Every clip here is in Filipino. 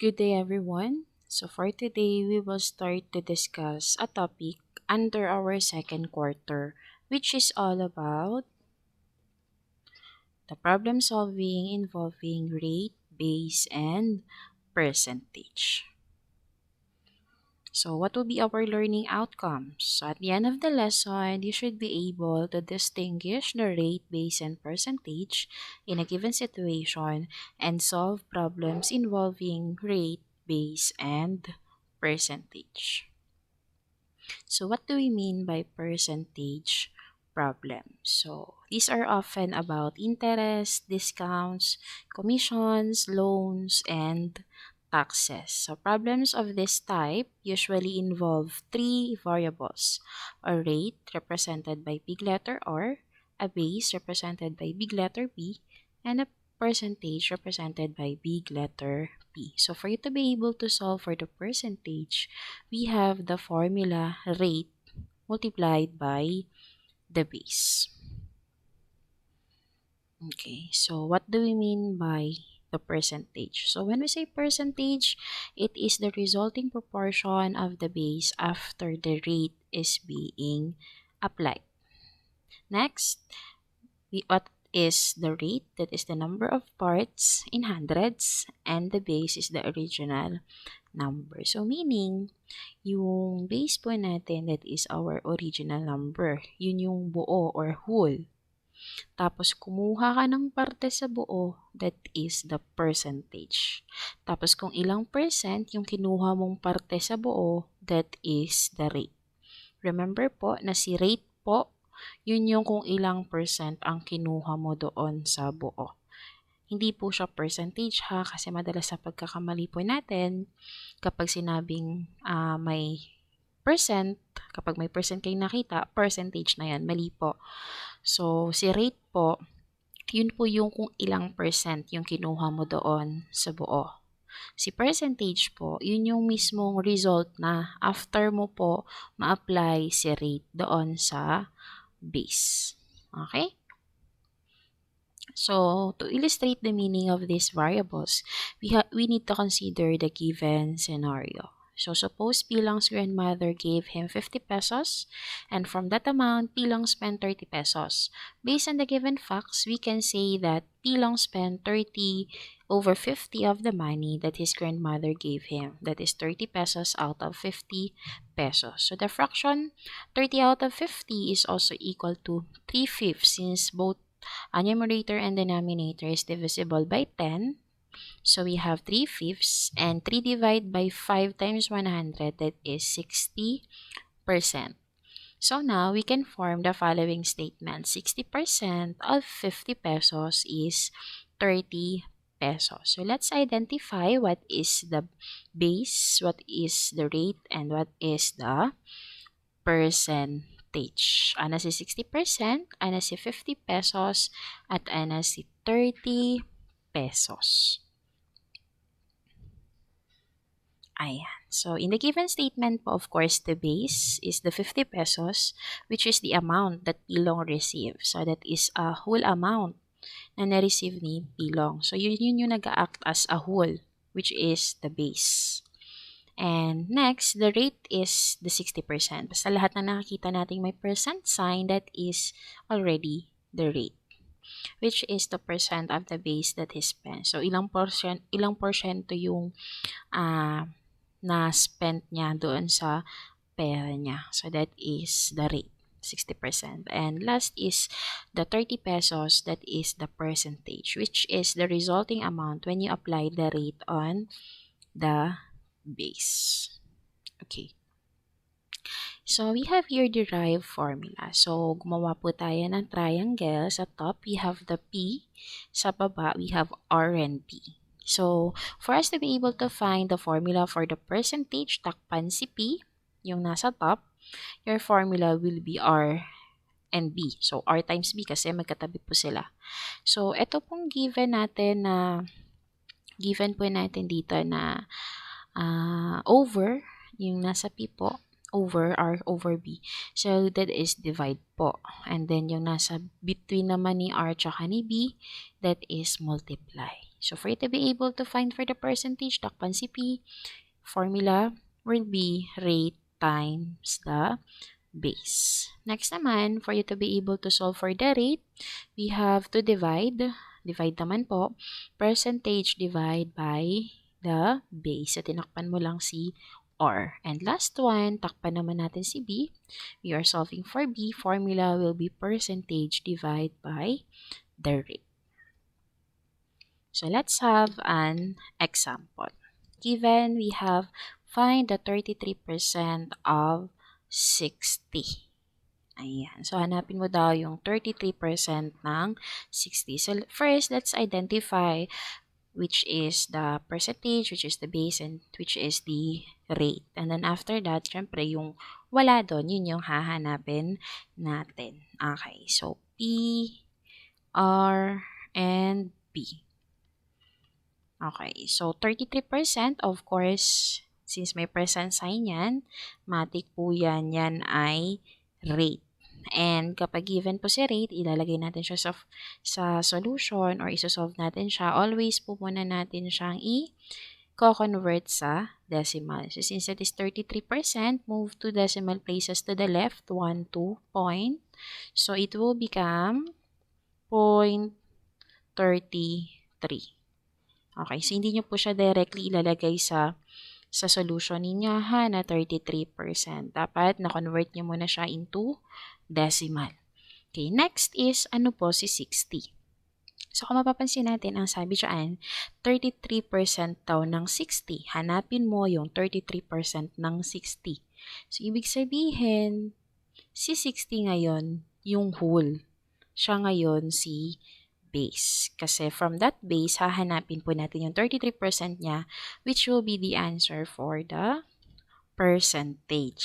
Good day, everyone. So, for today, we will start to discuss a topic under our second quarter, which is all about the problem solving involving rate, base, and percentage. So, what will be our learning outcomes? So, at the end of the lesson, you should be able to distinguish the rate, base, and percentage in a given situation and solve problems involving rate, base, and percentage. So, what do we mean by percentage problem? So, these are often about interest, discounts, commissions, loans, and taxes. So, problems of this type usually involve three variables: a rate represented by big letter R, a base represented by big letter B, and a percentage represented by big letter P. So, for you to be able to solve for the percentage, we have the formula rate multiplied by the base. Okay, so what do we mean by the percentage? So when we say percentage, it is the resulting proportion of the base after the rate is being applied. Next, what is the rate? That is the number of parts in hundreds, and the base is the original number. So meaning, yung base po natin, that is our original number. Yun yung buo or whole. Tapos, kumuha ka ng parte sa buo, that is the percentage. Tapos, kung ilang percent yung kinuha mong parte sa buo, that is the rate. Remember po na si rate po, yun yung kung ilang percent ang kinuha mo doon sa buo. Hindi po siya percentage ha, kasi madalas sa pagkakamali po natin, kapag sinabing kapag may percent kayo nakita, percentage na yan, mali po. So, si rate po, yun po yung kung ilang percent yung kinuha mo doon sa buo. Si percentage po, yun yung mismong result na after mo po ma-apply si rate doon sa base. Okay? So, to illustrate the meaning of these variables, we need to consider the given scenario. So, suppose Pilang's grandmother gave him 50 pesos, and from that amount, Pilang spent 30 pesos. Based on the given facts, we can say that Pilang spent 30 over 50 of the money that his grandmother gave him. That is 30 pesos out of 50 pesos. So, the fraction 30 out of 50 is also equal to 3/5 since both numerator and denominator is divisible by 10. So we have 3/5 and 3 divided by 5 times 100, that is 60%. So now we can form the following statement. 60% of 50 pesos is 30 pesos. So let's identify what is the base, what is the rate, and what is the percentage. Ana si 60%, ana si 50 pesos, at ana si 30 pesos. Ayan. So, in the given statement po, of course, the base is the 50 pesos, which is the amount that Pilong received. So, that is a whole amount na na-receive ni Pilong. So, yun yung nag-act as a whole, which is the base. And next, the rate is the 60%. Basta lahat na nakikita nating may percent sign, that is already the rate, which is the percent of the base that is spent. So, ilang porsyento yung na-spent niya doon sa pera niya. So, that is the rate, 60%. And last is the 30 pesos, that is the percentage, which is the resulting amount when you apply the rate on the base. Okay. So, we have here derived formula. So, gumawa po tayo ng triangle. Sa top, we have the P. Sa baba, we have R and P. So, for us to be able to find the formula for the percentage, takpan si P, yung nasa top, your formula will be R and B. So, R times B kasi magkatabi po sila. So, ito pong given po natin dito na over, yung nasa P po, over R over B. So, that is divide po. And then, yung nasa between naman ni R tsaka ni B, that is multiply. So for you to be able to find for the percentage, takpan si P, formula will be rate times the base. Next naman, for you to be able to solve for the rate, we have to divide naman po, percentage divide by the base. So, tinakpan mo lang si R. And last one, takpan naman natin si B. We are solving for B. Formula will be percentage divide by the rate. So, let's have an example. Given we have find the 33% of 60. Ayan. So, hanapin mo daw yung 33% ng 60. So, first, let's identify which is the percentage, which is the base, and which is the rate. And then after that, syempre, yung wala doon, yun yung hahanapin natin. Okay. So, P, R, and B. Okay. So, 33%, of course, since may percent sign yan, matik po yan, yan ay rate. And kapag given po si rate, ilalagay natin siya sa solution or isosolve natin siya. Always po muna natin siyang i-convert sa decimal. So since it is 33%, move to decimal places to the left, 1, 2 point. So it will become 0.33. Okay, so hindi nyo po siya directly ilalagay sa solution ninyo na 33%. Dapat na-convert nyo muna siya into decimal. Okay, next is ano po si 60. So kung mapapansin natin, ang sabi dyan, 33% daw ng 60. Hanapin mo yung 33% ng 60. So ibig sabihin, si 60 ngayon, yung whole. Siya ngayon si base. Kasi from that base, hahanapin po natin yung 33% niya, which will be the answer for the percentage.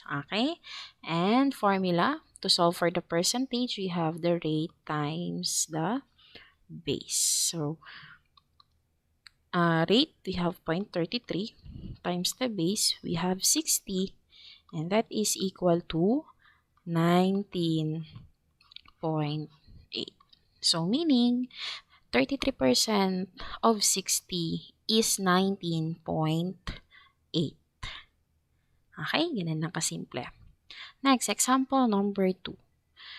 Okay? And formula, to solve for the percentage, we have the rate times the base. So, rate, we have 0.33 times the base, we have 60, and that is equal to 19.8. So, meaning, 33% of 60 is 19.8. Okay, ganun lang kasimple. Next, example number 2.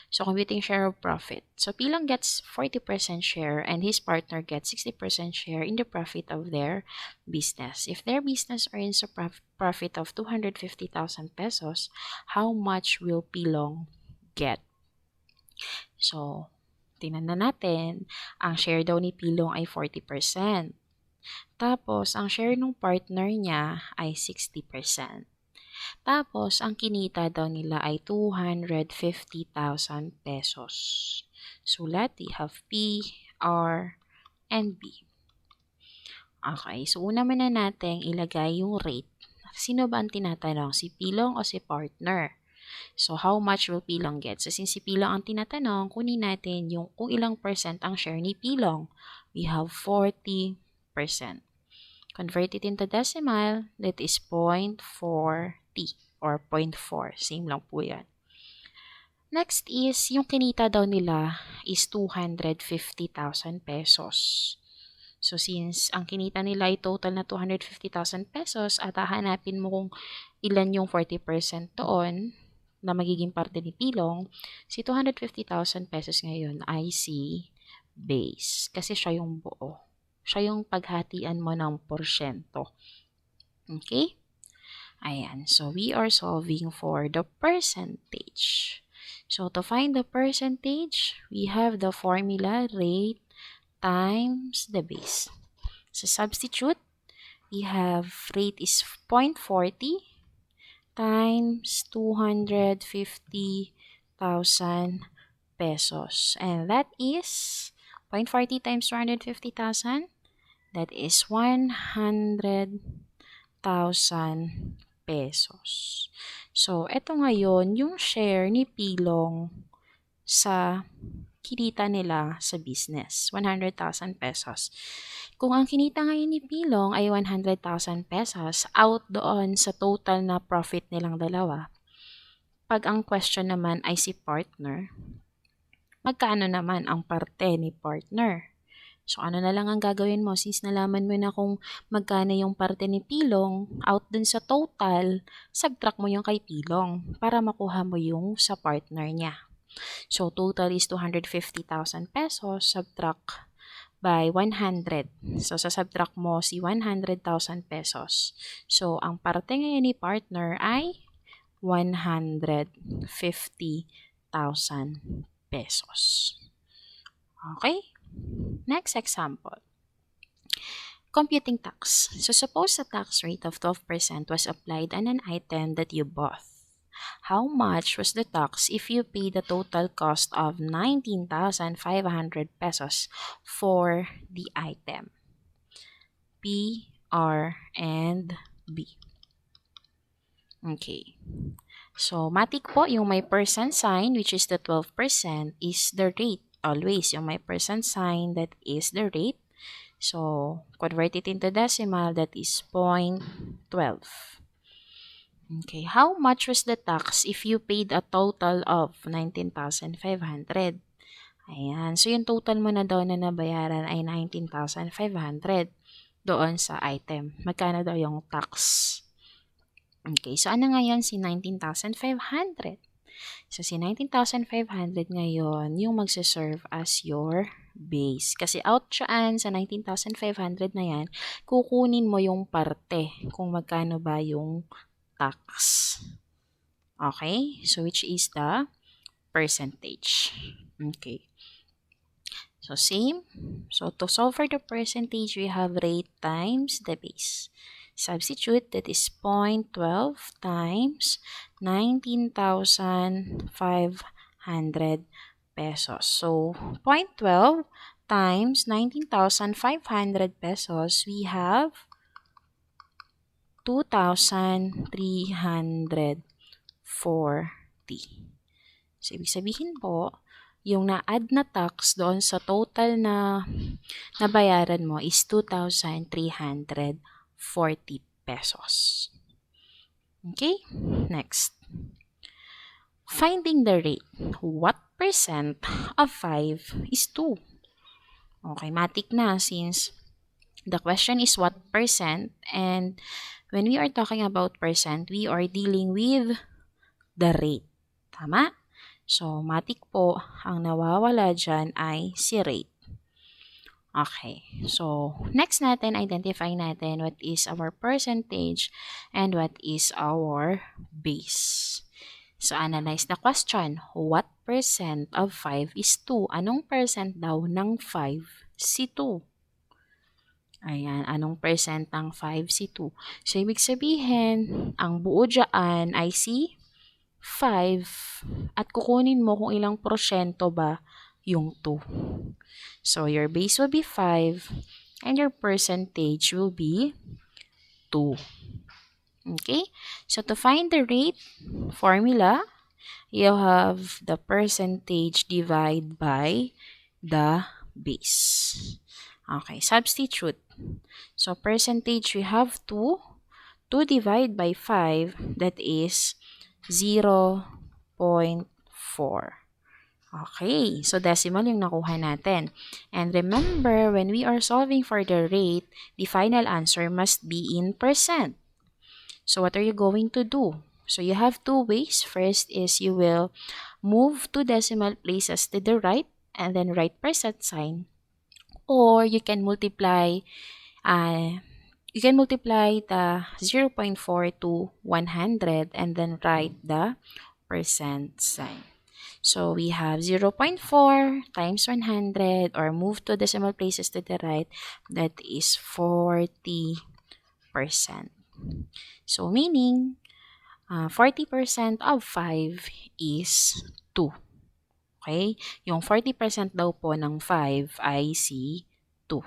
So, computing share of profit. So, Pilong gets 40% share and his partner gets 60% share in the profit of their business. If their business earns a profit of 250,000 pesos, how much will Pilong get? So, tingnan na natin. Ang share daw ni Pilong ay 40%. Tapos, ang share ng partner niya ay 60%. Tapos, ang kinita daw nila ay 250,000 pesos. Sulat, we have P, R, and B. Okay, so una muna natin ilagay yung rate. Sino ba ang tinatanong? Si Pilong o si partner? So, how much will Pilong get? So, since si Pilong ang tinatanong, kunin natin yung kung ilang percent ang share ni Pilong. We have 40%. Convert it into decimal, that is 0.40 or 0.4. Same lang po yan. Next is, yung kinita daw nila is 250,000 pesos. So, since ang kinita nila ay total na 250,000 pesos at hahanapin mo kung ilan yung 40% doon na magiging parte ni Pilong, si 250,000 pesos ngayon ay si base. Kasi siya yung buo. Siya yung paghatian mo ng porsyento. Okay? Ayan. So, we are solving for the percentage. So, to find the percentage, we have the formula rate times the base. So, substitute, we have rate is 0.40 times 250,000 pesos. And that is 0.40 times 250,000. That is 100,000 pesos. So, eto ngayon, yung share ni Pilong sa kinita nila sa business, 100,000 pesos. Kung ang kinita ngayon ni Pilong ay 100,000 pesos, out doon sa total na profit nilang dalawa, pag ang question naman ay si partner, magkano naman ang parte ni partner? So, ano na lang ang gagawin mo since nalaman mo na kung magkano yung parte ni Pilong, out dun sa total, subtract mo yung kay Pilong para makuha mo yung sa partner niya. So, total is 250,000 pesos, subtract by 100. So, sasubtract mo si 100,000 pesos. So, ang parte ngayon ni partner ay 150,000 pesos. Okay? Next example. Computing tax. So, suppose a tax rate of 12% was applied on an item that you bought. How much was the tax if you paid the total cost of 19,500 pesos for the item? P, R, and B. Okay. So, matik po, yung may percent sign, which is the 12%, is the rate. Always, yung may percent sign, that is the rate. So, convert it into decimal, that is 0.12. Okay, how much was the tax if you paid a total of 19,500? Ayan, so yung total mo na daw na nabayaran ay 19,500 doon sa item. Magkano daw yung tax? Okay, so ano ngayon si 19,500? So si 19,500 ngayon yung magsaserve as your base. Kasi out siyaan sa 19,500 na yan, kukunin mo yung parte kung magkano ba yung tax. Okay? So, which is the percentage. Okay. So, same. So, to solve for the percentage, we have rate times the base. Substitute, that is 0.12 times 19,500 pesos. So, 0.12 times 19,500 pesos, we have 2,340. So, ibig sabihin po, yung na-add na tax doon sa total na nabayaran mo is 2,340 pesos. Okay? Next. Finding the rate. What percent of 5 is 2? Okay, matik na since the question is what percent, and when we are talking about percent, we are dealing with the rate. Tama? So, matik po, ang nawawala dyan ay si rate. Okay. So, next natin, identify natin what is our percentage and what is our base. So, analyze the question. What percent of 5 is 2? Anong percent daw ng 5 si 2? Ayan, anong percent ng 5 si 2? So, ibig sabihin, ang buo dyan ay si 5 at kukunin mo kung ilang porsyento ba yung 2. So, your base will be 5 and your percentage will be 2. Okay? So, to find the rate formula, you have the percentage divided by the base. Okay, substitute. So, percentage, we have 2. 2 divided by 5, that is 0.4. Okay, so decimal yung nakuha natin. And remember, when we are solving for the rate, the final answer must be in percent. So, what are you going to do? So, you have two ways. First is you will move two decimal places to the right and then write percent sign. Or you can multiply the 0.4 to 100 and then write the percent sign. So we have 0.4 times 100, or move two decimal places to the right, that is 40%. So meaning 40% of 5 is 2. Okay? Yung 40% daw po ng 5 ay si 2.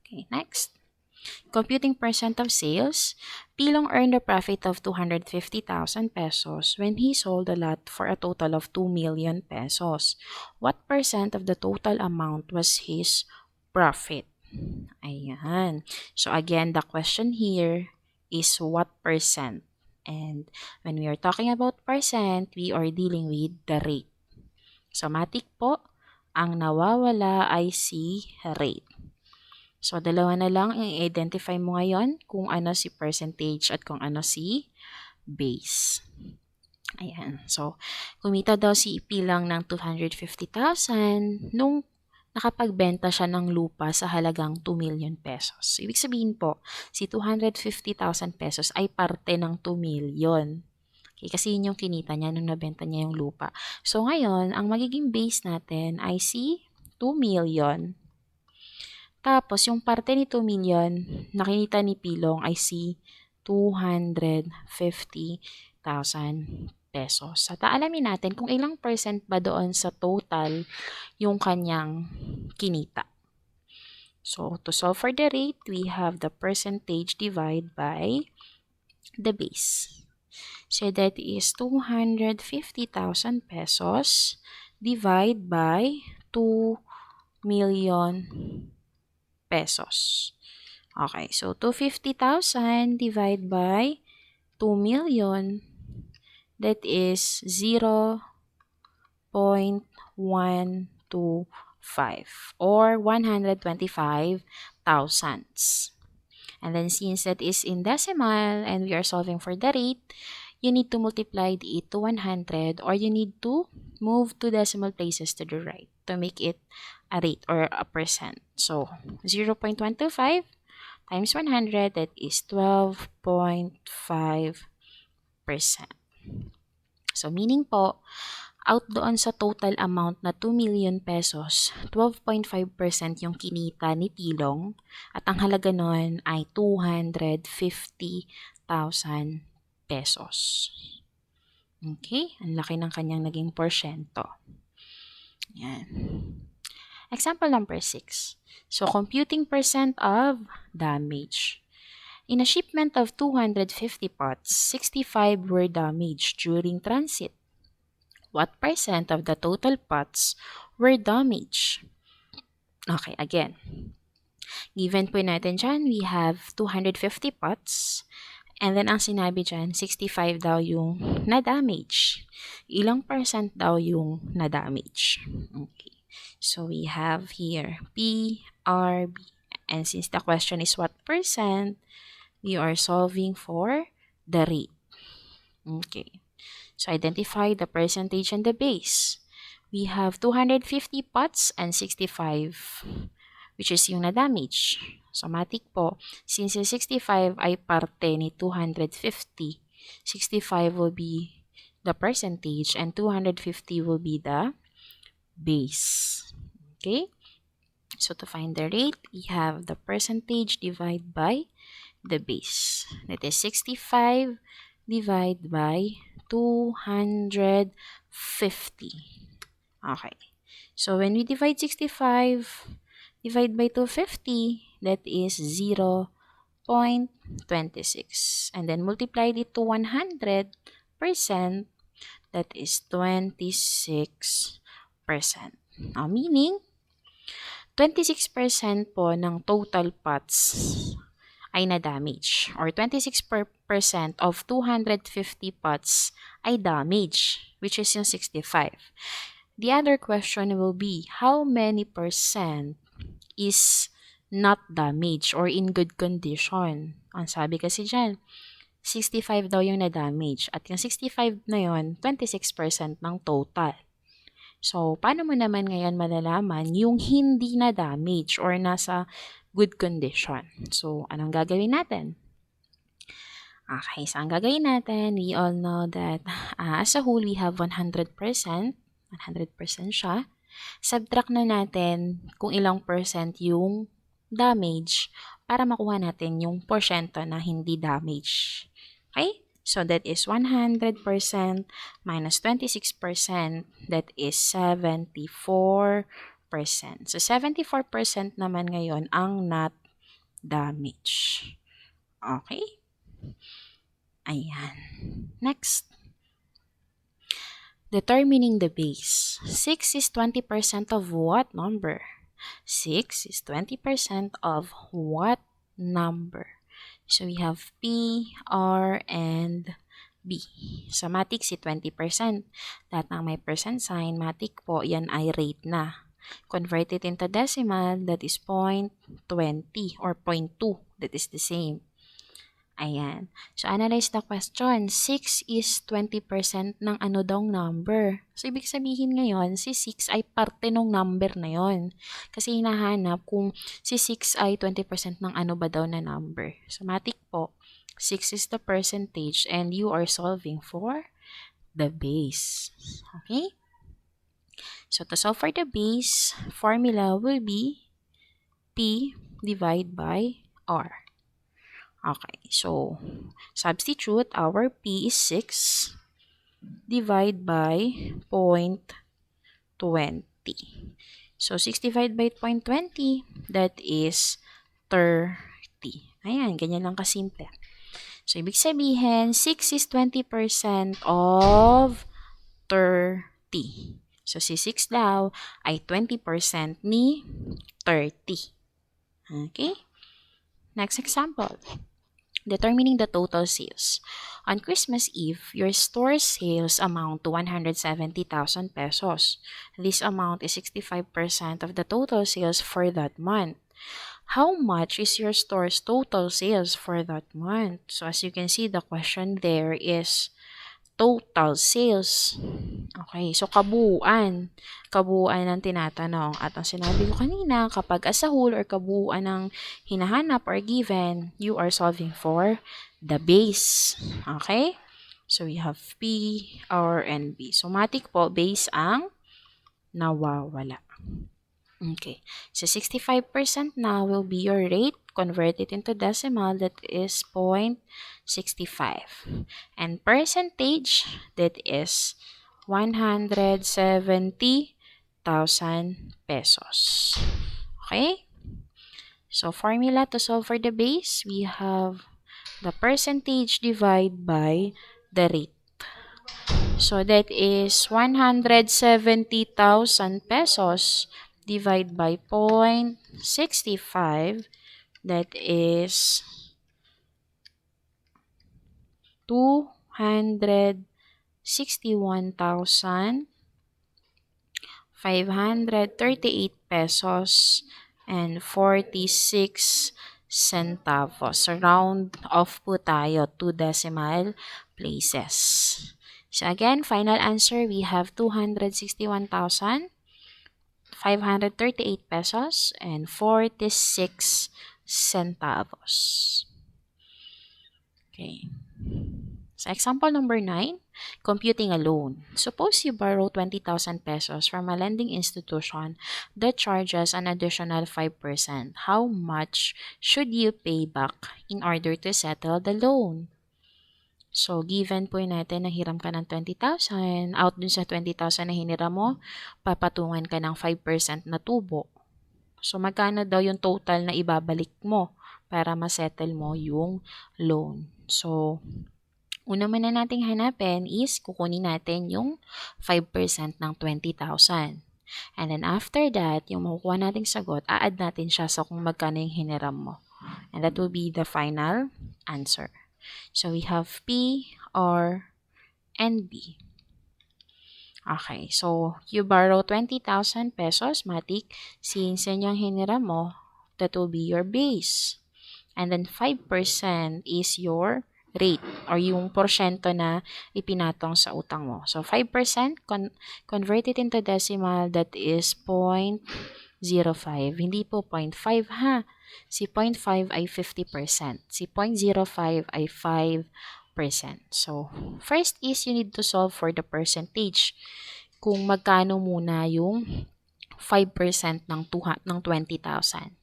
Okay, next. Computing percent of sales, Pilong earned a profit of 250,000 pesos when he sold a lot for a total of 2 million pesos. What percent of the total amount was his profit? Ayan. So again, the question here is what percent? And when we are talking about percent, we are dealing with the rate. So, matik po, Ang nawawala ay si rate. So, dalawa na lang i-identify mo ngayon kung ano si percentage at kung ano si base. Ayan. So, kumita daw si EP lang ng 250,000 nung nakapagbenta siya ng lupa sa halagang 2 million pesos. Ibig sabihin po, si 250,000 pesos ay parte ng 2 million. Okay, kasi yun yung kinita niya nung nabenta niya yung lupa. So, ngayon, ang magiging base natin ay si 2 million. Tapos, yung parte ni 2 million na kinita ni Pilong ay si 250,000 pesos. At alamin natin kung ilang percent ba doon sa total yung kanyang kinita. So, to solve for the rate, we have the percentage divided by the base. So, that is 250,000 pesos divided by 2 million pesos. Okay, so 250,000 divided by 2 million, that is 0.125 or 125 thousandths. And then since that is in decimal and we are solving for the rate, you need to multiply it to 100 or you need to move two decimal places to the right to make it a rate or a percent. So 0.125 times 100, that is 12.5%. So meaning po, out doon sa total amount na 2 million pesos, 12.5% yung kinita ni Pilong at ang halaga nun ay 250,000 pesos. Okay? Ang laki ng kanyang naging porsyento. Yan. Example number 6. So, computing percent of damage. In a shipment of 250 pots, 65 were damaged during transit. What percent of the total pots were damaged? Okay, again. Given po natin dyan, we have 250 pots. And then, ang sinabi dyan, 65 daw yung na-damage. Ilang percent daw yung na-damage? Okay. So, we have here P, R, B. And since the question is what percent, we are solving for the rate. Okay. So, identify the percentage and the base. We have 250 pots and 65, which is yung na-damage. So, matik po, since yung 65 ay parte ni 250, 65 will be the percentage and 250 will be the base. Okay? So, to find the rate, we have the percentage divided by the base. That is 65 divided by 250. Okay. So, when we divide 65, divide by 250, that is 0.26. And then multiply it to 100%, that is 26%. Now, meaning, 26% po ng total pots ay na-damage or 26% of 250 pots ay damage, which is yung 65. The other question will be, how many percent is not damaged or in good condition? Ang sabi kasi dyan, 65 daw yung na-damage at yung 65 na yun, 26% ng total. So, paano mo naman ngayon malalaman yung hindi na-damage or nasa good condition? So, anong gagawin natin? Okay, so ang gagawin natin, we all know that as a whole, we have 100%. 100% siya. Subtract na natin kung ilang percent yung damage para makuha natin yung porsyento na hindi damage. Okay? So, that is 100% minus 26%, that is 74%. So, 74% naman ngayon ang not damage. Okay? Ayan. Next. Determining the base. 6 is 20% of what number? 6 is 20% of what number? So, we have P, R, and B. Sa matik, si 20%. Lahat ng may percent sign, matik po, yan ay rate na. Convert it into decimal, that is 0.20 or 0.2. That is the same. Ayan. So, analyze the question. 6 is 20% ng ano daw number. So, ibig sabihin ngayon, si 6 ay parte ng number na yon. Kasi hinahanap kung si 6 ay 20% ng ano ba daw na number. So, matik po, 6 is the percentage and you are solving for the base. Okay? So, to solve for the base, formula will be P divided by R. Okay, so substitute our P is 6 divided by 0.20. So 6 divided by 0.20, that is 30. Ayan, ganyan lang kasimple. So ibig sabihin, 6 is 20% of 30. So si 6 daw ay 20% ni 30. Okay? Next example. Determining the total sales. On Christmas Eve, your store sales amount to 170,000 pesos. This amount is 65% of the total sales for that month. How much is your store's total sales for that month? So as you can see, the question there is total sales. Okay, so kabuuan. Kabuuan ang tinatanong. At ang sinabi ko kanina, kapag as a whole or kabuuan ng hinahanap or given, you are solving for the base. Okay? So we have P, R, and B. So matik po, base ang nawawala. Okay, so 65% now will be your rate. Convert it into decimal, that is 0.65. And percentage, that is 170,000 pesos. Okay? So formula to solve for the base, we have the percentage divided by the rate. So that is 170,000 pesos divided by 0.65, that is 261,538 pesos and 46 centavos. So, round off po tayo, 2 decimal places. So, again, final answer, we have 261,538 pesos and 46 centavos. Okay. So, example number 9, computing a loan. Suppose you borrow 20,000 pesos from a lending institution that charges an additional 5%. How much should you pay back in order to settle the loan? So, given po natin na hiram ka ng 20,000, out dun sa 20,000 na hiniram mo, papatungan ka ng 5% na tubo. So, magkano daw yung total na ibabalik mo para masettle mo yung loan? So, una muna nating hanapin is kukunin natin yung 5% ng 20,000. And then after that, yung makukuha nating sagot, a-add natin siya sa kung magkano yung hiniram mo. And that will be the final answer. So we have P, R, and B. Okay, so you borrow 20,000 pesos, matik, since yan yung hiniram mo, that will be your base. And then 5% is your rate or yung porsyento na ipinatong sa utang mo. So 5% convert it into decimal, that is 0.05. Hindi po 0.5 ha. Si 0.5 ay 50%. Si 0.05 ay 5%. So first is you need to solve for the percentage. Kung magkano muna yung 5% ng 20,000.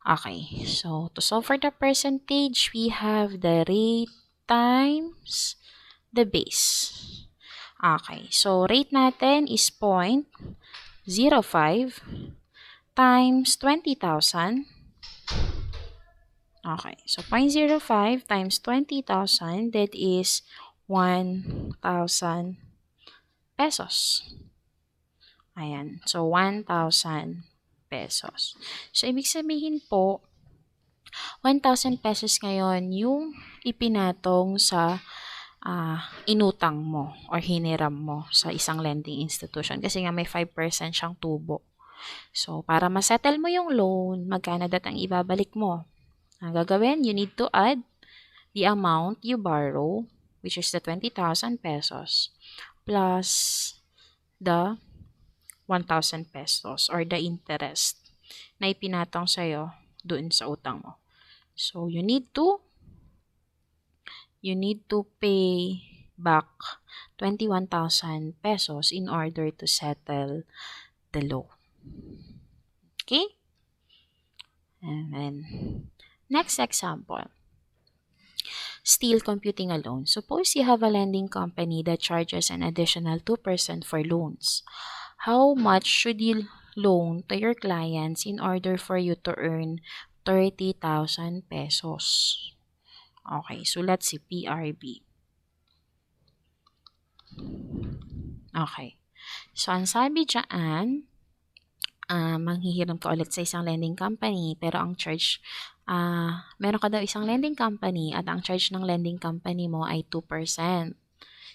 Okay, so to solve for the percentage, we have the rate times the base. Okay, so rate natin is 0.05 times 20,000. Okay, so 0.05 times 20,000, that is 1,000 pesos. Ayan, so 1,000 pesos. So, ibig sabihin po, 1,000 pesos ngayon yung ipinatong sa inutang mo or hiniram mo sa isang lending institution kasi nga may 5% siyang tubo. So, para masettle mo yung loan, magkano ang ibabalik mo? Ang gagawin, you need to add the amount you borrow, which is the 20,000 pesos, plus the 1,000 pesos or the interest na ipinatong sa'yo doon sa utang mo. So, you need to pay back 21,000 pesos in order to settle the loan. Okay? And then, next example. Still computing a loan. Suppose you have a lending company that charges an additional 2% for loans. How much should you loan to your clients in order for you to earn 30,000 pesos? Okay, so let's see, PRB. Okay. So, ang sabi dyan, manghihiram ka ulit sa isang lending company, pero ang charge, meron ka daw isang lending company at ang charge ng lending company mo ay 2%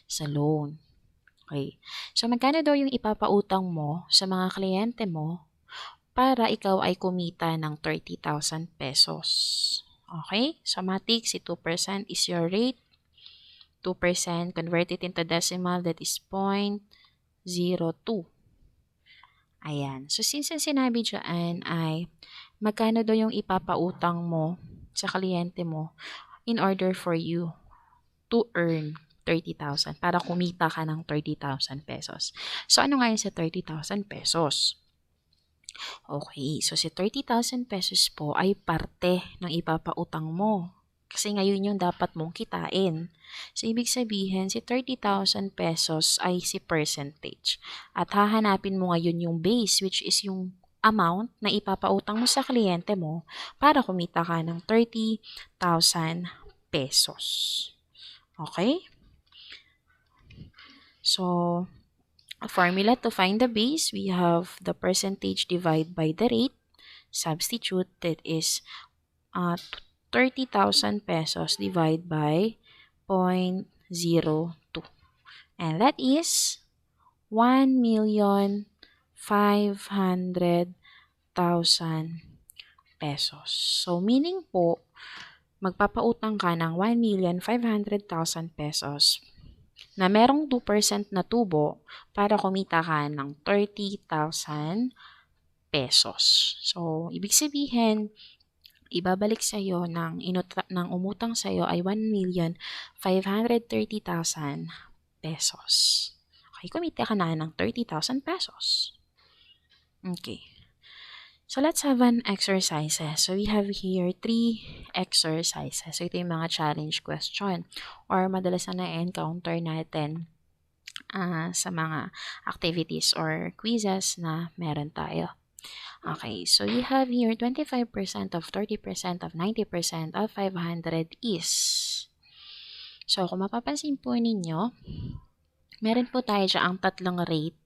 sa loan. Okay. So, magkano daw yung ipapautang mo sa mga kliyente mo para ikaw ay kumita ng 30,000 pesos? Okay? So, matik, si 2% is your rate. 2%, convert it into decimal, that is 0.02. Ayan. So, since ang sinabi dyan ay magkano daw yung ipapautang mo sa kliyente mo in order for you to earn 30,000 para kumita ka ng 30,000 pesos. So, ano nga yun sa 30,000 pesos? Okay. So, si 30,000 pesos po ay parte ng ipapautang mo. Kasi ngayon yung dapat mong kitain. So, ibig sabihin, si 30,000 pesos ay si percentage. At hahanapin mo ngayon yung base, which is yung amount na ipapautang mo sa kliyente mo para kumita ka ng 30,000 pesos. Okay? So, a formula to find the base, we have the percentage divided by the rate. Substitute, that is 30,000 pesos divided by 0.02. And that is 1,500,000 pesos. So, meaning po, magpapautang ka ng 1,500,000 pesos na merong 2% na tubo para kumita ka ng 30,000 pesos. So, ibig sabihin, ibabalik sa'yo ng umutang sa'yo ay 1,530,000 pesos. Okay, kumita ka na ng 30,000 pesos. Okay. So, let's have an exercise. So, we have here 3 exercises. So, ito yung mga challenge question or madalas na na-encounter natin sa mga activities or quizzes na meron tayo. Okay, so we have here 25% of 30% of 90% of 500 is. So, kung mapapansin po ninyo, meron po tayo dyan ang tatlong rate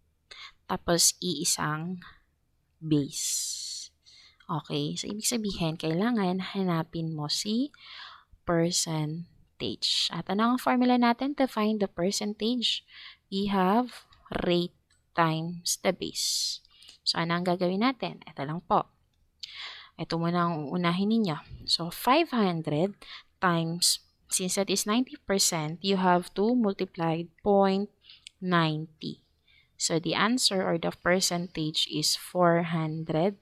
tapos iisang base. Okay, so ibig sabihin, kailangan hanapin mo si percentage. At ano ang formula natin to find the percentage? We have rate times the base. So, ano ang gagawin natin? Ito lang po. Ito muna ang unahin ninyo. So, 500 times, since that is 90%, you have to multiply 0.90. So, the answer or the percentage is 450.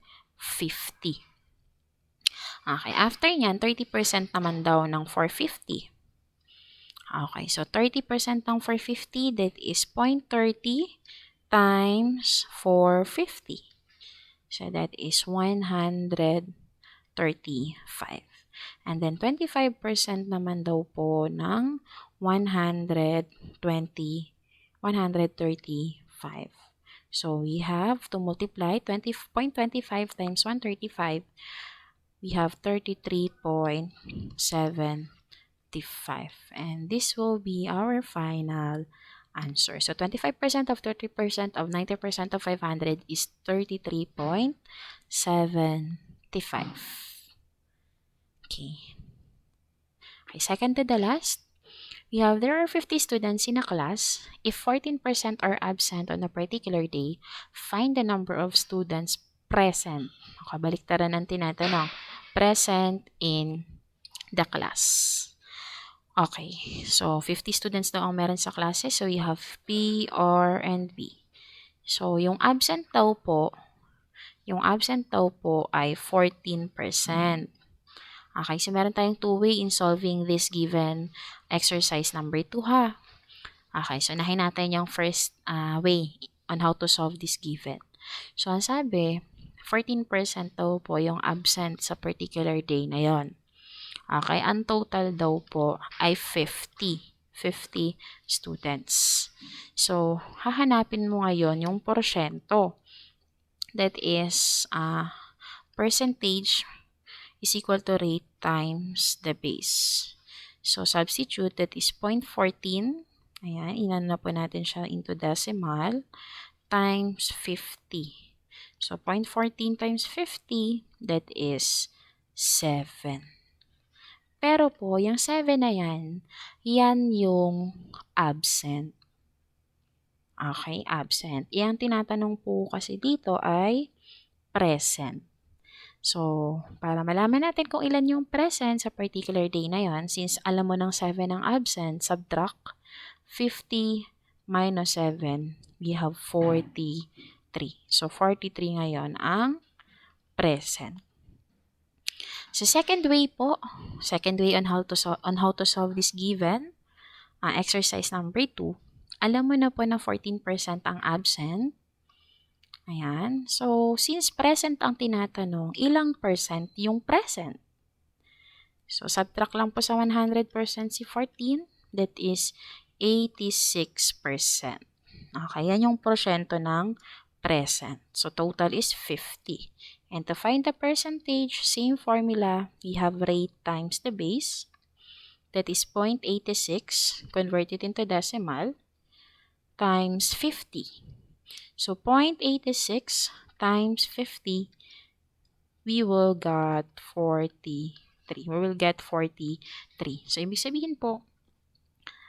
Okay, after nyan, 30% naman daw ng 450. Okay, so 30% ng 450, that is 0.30 times 450. So, that is 135. And then, 25% naman daw po ng 135. So, we have to multiply 20.25 times 135. We have 33.75. And this will be our final answer. So, 25% of 30% of 90% of 500 is 33.75. Okay. Okay, second to the last. We have there are 50 students in a class. If 14% are absent on a particular day, find the number of students present. Kabaliktaran ang tinatanong. Present in the class. Okay, so 50 students daw ang meron sa klase. So you have P, R, and B. So yung absent daw po ay 14%. Okay, so meron tayong two-way in solving this given exercise number 2 ha. Okay, so unahin natin yung first way on how to solve this given. So ang sabi, 14% daw po yung absent sa particular day na yon. Okay, ang total daw po ay 50 students. So, hahanapin mo ngayon yung porsyento. That is, percentage is equal to rate times the base. So, substitute, that is 0.14. Ayan, inano na po natin siya into decimal times 50. So, 0.14 times 50, that is 7. Pero po, yung 7 na yan yung absent. Okay, absent. Yung tinatanong po kasi dito ay present. So, para malaman natin kung ilan yung present sa particular day na yon, since alam mo ng 7 ang absent, subtract 50 minus 7, we have 43. So, 43 ngayon ang present. So, second way on how to solve this given, exercise number 2, alam mo na po na 14% ang absent. Ayan. So, since present ang tinatanong, ilang percent yung present? So, subtract lang po sa 100% si 14, that is 86%. Okay, yan yung porsyento ng present. So, total is 50. And to find the percentage, same formula, we have rate times the base. That is 0.86, converted into decimal, times 50. So, 0.86 times 50, we will get 43. We will get 43. So, ibig sabihin po,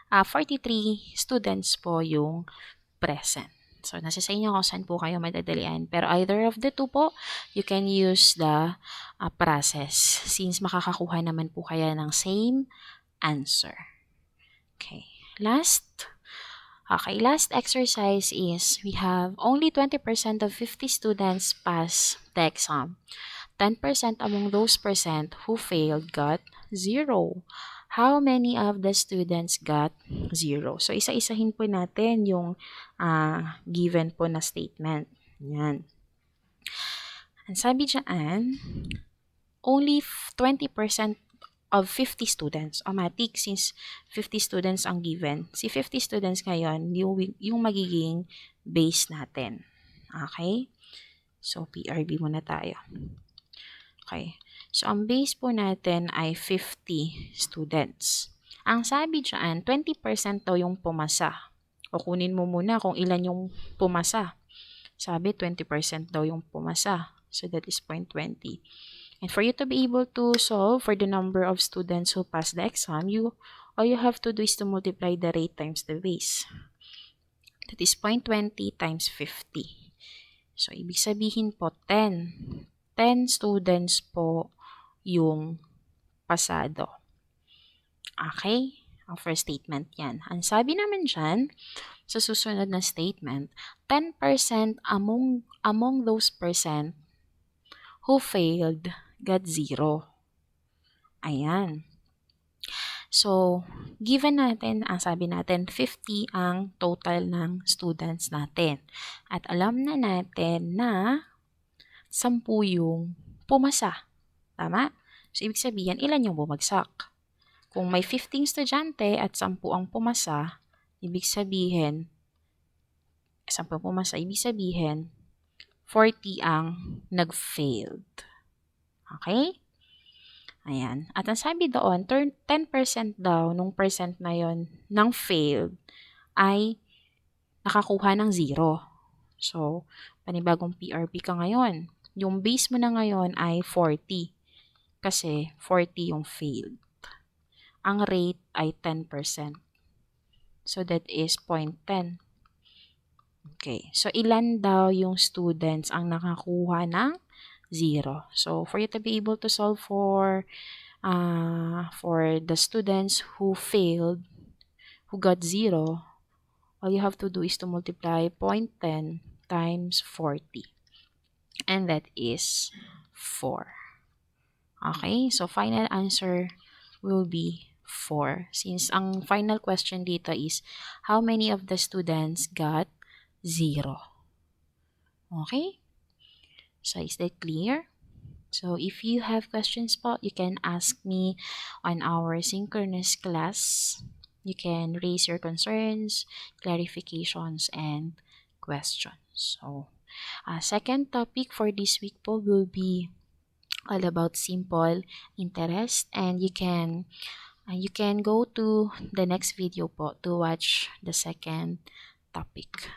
43 students po yung present. So, nasa sa inyo kung saan po kayo madadalian. Pero either of the two po, you can use the process since makakakuha naman po kaya ng same answer. Okay. Last exercise is we have only 20% of 50 students pass the exam. 10% among those percent who failed got 0. How many of the students got 0? So, isa-isahin po natin yung given po na statement. Yan. Ang sabi dyan, only 20% of 50 students. Automatic, since 50 students ang given. Si 50 students ngayon, yung magiging base natin. Okay? So, PRB muna tayo. Okay. So, ang base po natin ay 50 students. Ang sabi dyan, 20% daw yung pumasa. O kunin mo muna kung ilan yung pumasa. Sabi, 20% daw yung pumasa. So, that is 0.20. And for you to be able to solve for the number of students who pass the exam, all you have to do is to multiply the rate times the base. That is 0.20 times 50. So, ibig sabihin po, 10 students po yung pasado. Okay? Ang first statement yan. Ang sabi naman dyan, sa susunod na statement, 10% among those percent who failed got 0. Ayan. So, given natin, ang sabi natin, 50 ang total ng students natin. At alam na natin na 10 yung pumasa. Tama? So, ibig sabihin, ilan yung bumagsak? Kung may 15 estudyante at 10 ang pumasa, ibig sabihin, 40 ang nag-failed. Okay? Ayan. At ang sabi doon, 10% daw nung percent na yon ng failed ay nakakuha ng 0. So, panibagong PRP ka ngayon. Yung base mo na ngayon ay 40. Kasi 40 yung failed. Ang rate ay 10%. So that is 0.10. Okay. So ilan daw yung students ang nakakuha ng 0? So for you to be able to solve for the students who failed, who got 0, all you have to do is to multiply 0.10 times 40. And that is 4. Okay, so final answer will be 4. Since ang final question dito is, how many of the students got 0? Okay, so is that clear? So if you have questions po, you can ask me on our synchronous class. You can raise your concerns, clarifications, and questions. So, second topic for this week po will be all about simple interest, and you can go to the next video po to watch the second topic.